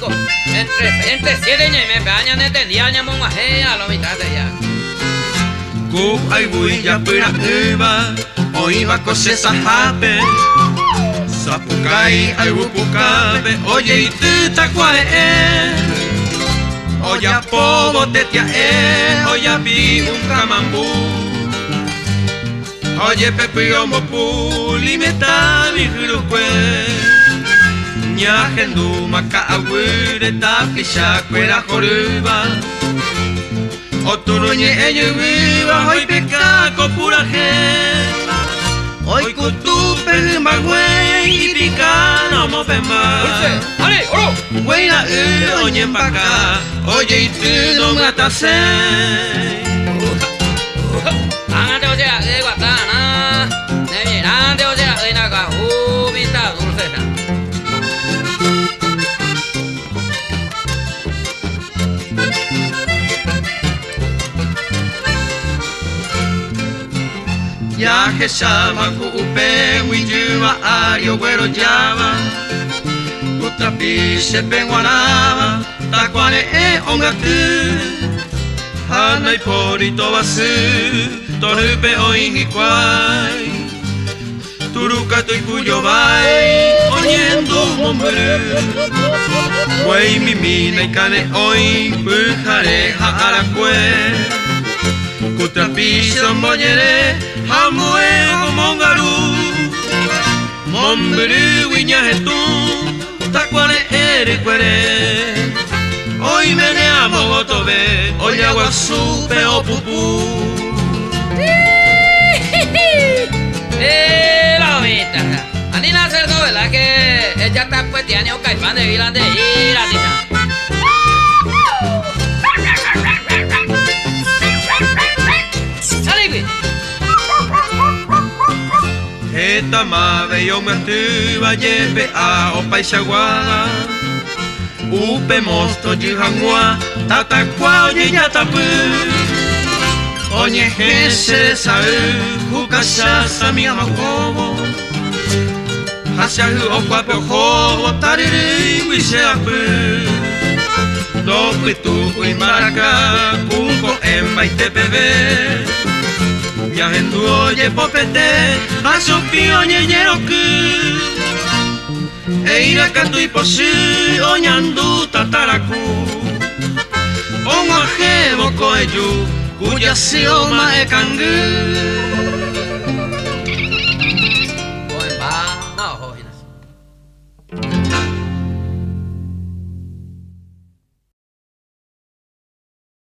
5. Entre 7 años me bañan este día año monga a lo mitad de ya. Ku ai bui ya pira eba, oi va cose sahape. Sapukai ai bupukabe, oye y tu takware. Oya pobo te tia oya bi un kamambu. Oye pepe ombo puli meta mi hirukwe. Nya hendu maka awire ta pisha kwera horuba. Oturuñe ello viva hoy peca pura gen. Hoy kutu pemba güey pica no mo pemba. ¡Ale, oro! Güey la oye empaca. Oye y tú no me atase. Ante o sea, de guatana. Ante o sea, de naga ubita dulceta. Ya que sama ku upe wiyuwa ario güero llama. Utrapi se penguanaba tacuane ongatu. Hanai porito basu torupe oingi kwai. Turuka to ikuyo bai oyendo mombru. Wei mimina ikane oi pujare haarakue. Kutrapiso moñere hamuego mongaru. Mombru wiñajetu tacuane ere cuere. Hoy meneamos gotobe, hoy agua supe o pupú. La vista. Anina cerdo, ¿verdad? Que ella está pues tiene un caipán de vilas de ira, tita. Esta mave yo me estuve lleve a opaishaguada. Upe mosto jihangwa tatakwa oye yatapu. Oye jese sae hukasha sami amakobo. Hasyahu okwape ohobo tariri wisheapu. Dopitu uimaraka kunko emba itepebe. Yahendu oye popete asopi oye yeroku. Eira kantu iposu oñandu tataraku. Ongo ajebo koeyu kuya sioma ekangu.